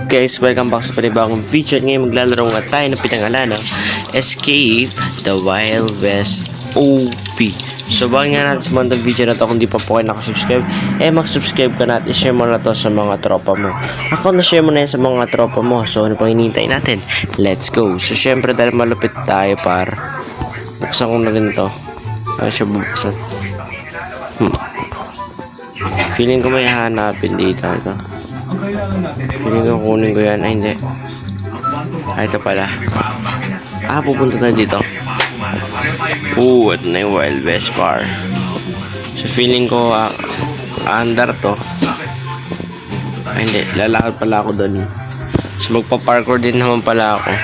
up guys? Welcome back sa panibagong video. Ngayon maglalaro nga tayo ng pinangalan ng Escape the Wild West OP. So bago nga natin sa mga video na to, kung di pa po kayo nakasubscribe, mag-subscribe ka na at i-share mo na to sa mga tropa mo. Ako na-share mo na yan sa mga tropa mo. So ano pang hinihintay natin? Let's go. So syempre dahil malupit tayo par, buksan ko na rin to. Ano siya bubuksan? Feeling ko may hanapin dito ito. Feeling ko kunin ko yan. Ay hindi. Ay ito pala. Pupunta tayo dito. Ito na yung Wild West Bar. So feeling ko under to. Ay hindi. Lalakad pala ako doon. So magpa-parkour din naman pala ako.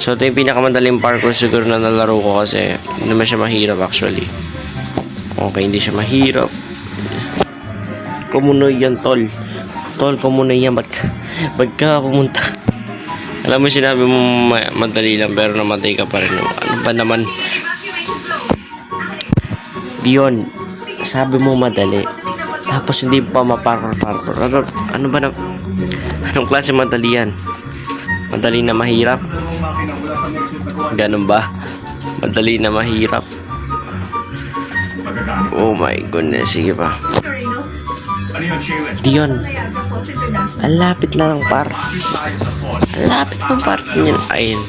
So ito yung pinakamadaling parkour siguro na nalaro ko kasi hindi naman siya mahirap actually. Okay, hindi siya mahirap. Kumunoy yan tol. Tol, kumunoy yan. Ba't ka pumunta? Alam mo sinabi mo madali lang pero namatay ka pa rin. Ano ba naman? Diyon, sabi mo madali. Tapos hindi pa maparkour. Ano ba na? Anong klase madali yan? Madali na mahirap? Ganun ba? Madali na mahirap? Oh my goodness. Sige pa. Diyon, ang lapit na ng par. Ang lapit ng par niyan. Ayun.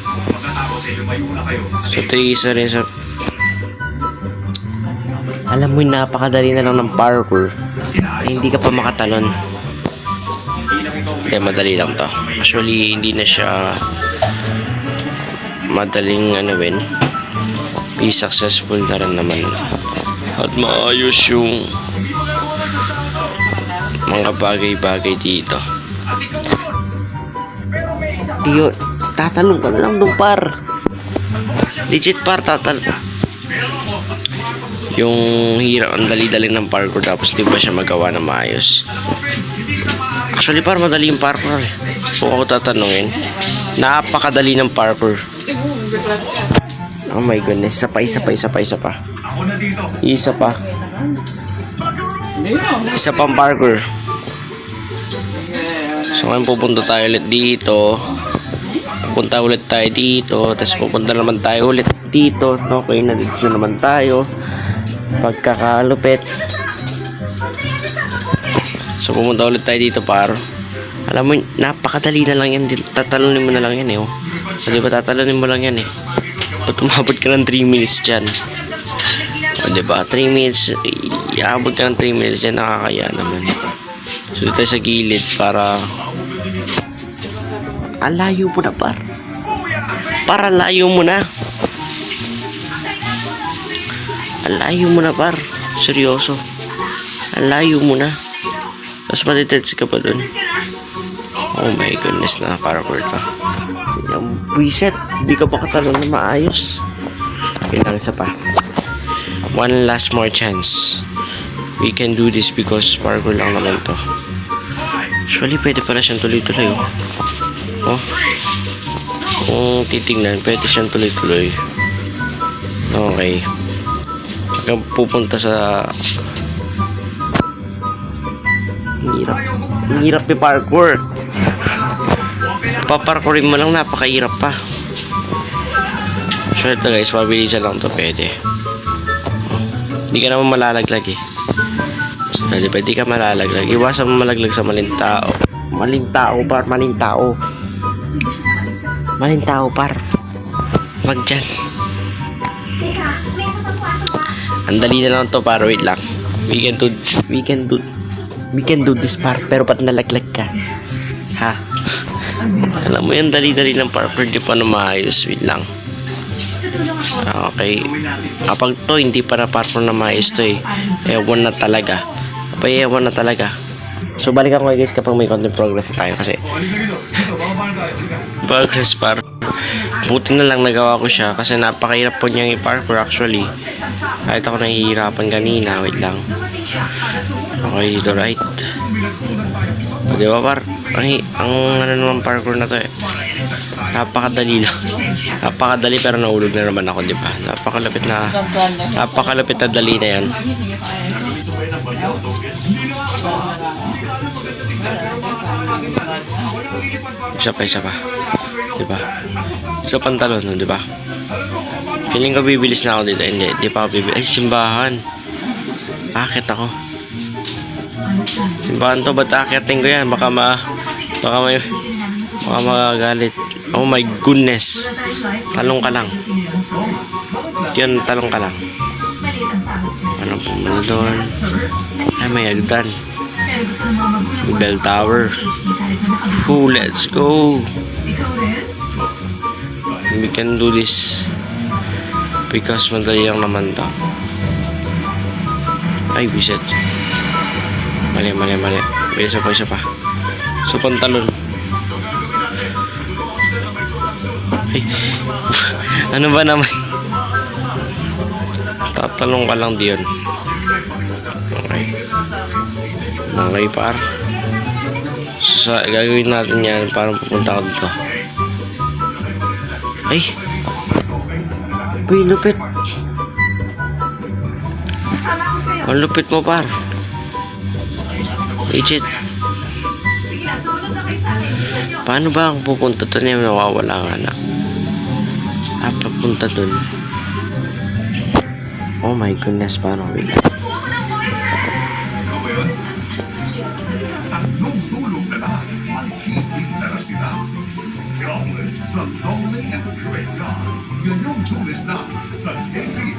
So ito yung isa rin sa... Alam mo yung napakadali na lang ng parkour. Ay, hindi ka pa makatalon. Kaya madali lang to. Actually hindi na siya madaling be successful na rin naman. At maayos yung mga bagay-bagay dito. Diyo, tatalong ka na lang doon par. Legit par, tatalong. Yung hirap, ang dali-dali ng parkour tapos di ba siya magawa na maayos. Actually par, madali yung parkour eh. Kung ako tatanungin, napakadali ng parkour. Oh my goodness, isa pa. Isa pang parkour. So ngayon pupunta tayo ulit dito. Pupunta ulit tayo dito. Tapos pupunta naman tayo ulit dito. Okay, na-dits na naman tayo. Pagkakalupit. So pumunta ulit tayo dito par. Alam mo, napakadali na lang yan. Tatalunin mo na lang yan eh. So, diba tatalunin mo lang yan eh. Ba't umabot ka ng 3 minutes dyan? O diba 3 minutes, iabot ka ng 3 minutes dyan, nakakaya naman. So dito sa gilid para layo mo na par. Para layo mo na. Layo mo na par. Seryoso. Layo mo na. Tapos matitets ka pa dun. Oh my goodness, na parkour to. Yung reset, hindi ka pa katalon na maayos. Pinang isa pa. One last more chance. We can do this because parkour lang naman to. Actually, pwede pala siyang tuloy-tuloy. Kung titignan, pwede siyang tuloy-tuloy. Okay. Hanggang pupunta sa... Hirap yung parkour. Paparkourin mo lang, napakahirap pa. So ito guys, mabilisan lang to, pwede. Hindi ka naman malalaglag eh. Diba, di ka malalaglag. Iwasan mo malaglag sa maling tao. Maling tao par. Wag dyan. Ang dali na lang to par. Wait lang. We can do this par. Pero ba't nalaglag ka? Ha? Alam mo yan, dali-dali ng parkour. Di pa na maayos. Wait lang. Okay. Kapag to hindi pa na parkour na maayos to eh. Ewan na talaga. So balikan ko guys kapag may content progress na tayo kasi progress par. Buti na lang nagawa ko siya kasi napakahirap po niyang i-parkour actually. Kahit ako nahihirapan kanina. Wait lang. Okay, dito right. O diba par? Ang ano naman parkour na to eh. Napakadali lang. Napakadali pero nahulog na naman ako, diba? Napakalapit na dali na yan. Isa pa. Diba? Isa pantalon, no, diba? Feeling ko bibilis na ako dito. Hindi, di pa ako bibilis. Ay, simbahan. Akit ako. Simbahan to, ba't akitin ko yan? Baka magagalit. Oh my goodness. Talong ka lang. Yan, talong ka lang. Ano po mo doon? Ay, may agdan. Bell Tower. Let's go. We can do this. Because madali lang naman to. Ay, bisit. Mali. Isa pa. So, pantalon. Ay. Ano ba naman? Tatalong ka lang diyon. Okay, par. So, gagawin natin yan. Parang pupunta ka dito. Ay! Uy, lupit. Ang lupit mo, par. Legit. Paano ba ang pupunta doon yung nawawala nga na? Papunta doon. Oh my goodness, paano wait?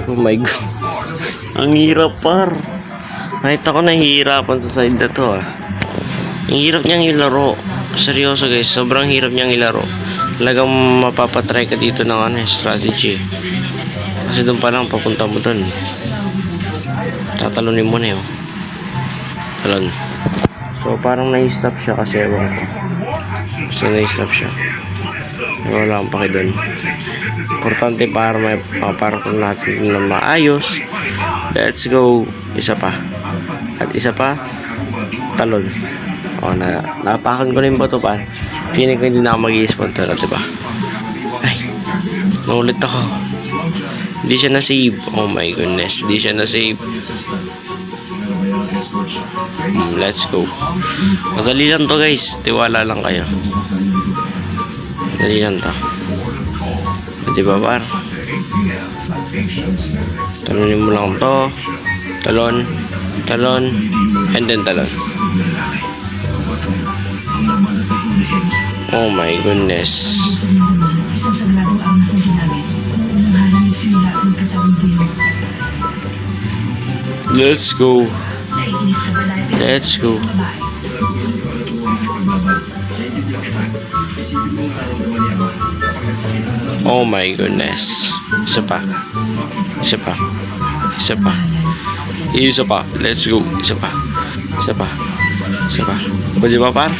Oh my god. Ang hirap, par. Kahit ako nahihirapan sa side na to, ah. Ang hirap niyang ilaro. Seryoso, guys. Sobrang hirap niyang ilaro. Talagang mapapatry ka dito ng strategy. Kasi doon pa lang papunta mo doon. Tatalonin mo na yun. Talon. So parang na-stop siya kasi ewan ko. So na-stop siya. Wala akong paki doon. Importante para may parang natin na maayos. Let's go. Isa pa. At isa pa. Talon. O, napakan ko na yung bato pa. Feeling ko hindi na ako mag-i-spawn to, diba? Ay, naulit ako. Hindi siya na-save. Oh my goodness, hindi siya na-save. Let's go. Madali lang to, guys. Tiwala lang kayo. Madali lang to. Diba, par? Talonin mo lang to. Talon. And then talon. Oh my goodness. Let's go. Oh my goodness. Isa pa. Let's go. Isa pa. Pwede ba, par?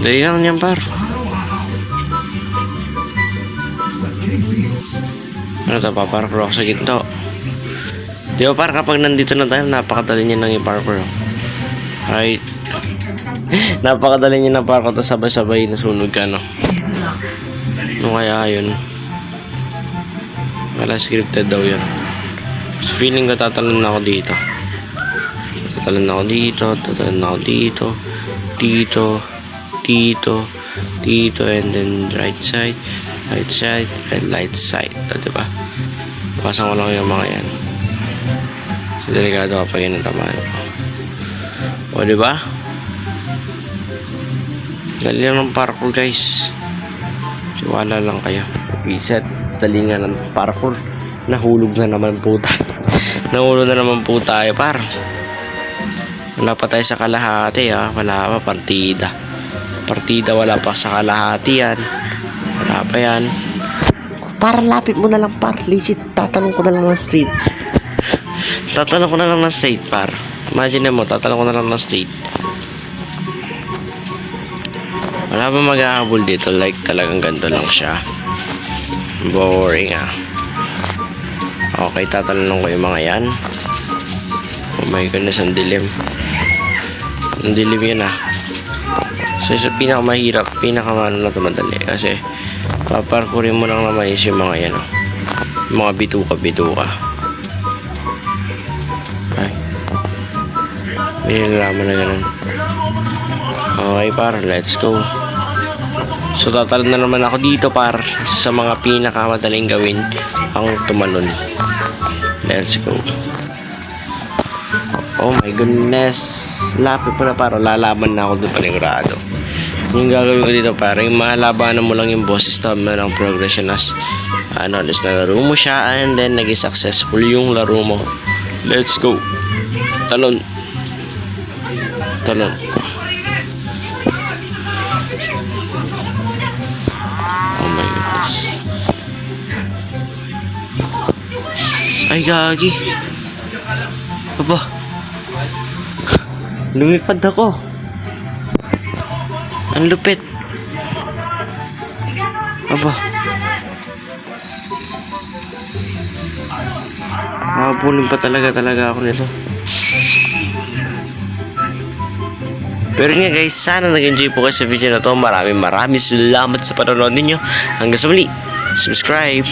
Dali lang yan, par. Ano ito, paparkour ako sa ginto. Di ba, par, kapag nandito na tayo, napakadali niya ng i-parkour. Right. Napakadali niya ng parkour, tapos sabay-sabay nasunog ka, no? Ano kaya yun? Wala, scripted daw yun. So, feeling ko tatalon na ako dito. Tatalon ako dito, and then right side, and light side. Diba? Pasang ko lang yung mga yan. So, delikado kapag yan ang tamaan. O, diba? Dali lang ng parkour, guys. Tiwala lang kayo. Reset. Dali nga ng parkour. Nahulog na naman po tayo, par. Wala pa tayo sa kalahati, ha. Wala pa, partida, wala pa sa kalahati yan. Wala pa yan. Para lapit mo na lang, par. Legit, tatanong ko na lang ng straight. Par. Imagine mo, tatanong ko na lang ng straight. Wala ba mag-ahabol dito? Like, talagang ganito lang siya. Boring, ah. Okay, tatanong ko yung mga yan. Oh my goodness, ang dilim. Ang dilim yun, ah. So, sa pinakamahirap, pinakamano na ito madali. Kasi, paparkurin mo lang naman is yung mga yan, oh. Yung mga bituka. Ay. May nilalaman na ganun. Okay par, let's go. So tatalon na naman ako dito par sa mga pinakamadaling gawin ang tumalon. Let's go. Oh my goodness. Lapit pa na para lalaban na ako doon panigurado. Yung gagawin ko dito para yung malabanan mo lang yung bosses tab na ng progression as alis na laro mo siya and then naging successful yung laro mo. Let's go. Talon. Talon. Oh my goodness. Ay gagi. Aba. Lumipad ako. Ang lupit. Aba. Makapulin pa talaga ako nito. Pero nga guys, sana nag-enjoy po kayo sa video na to. Maraming salamat sa panonood ninyo. Hanggang sa muli. Subscribe.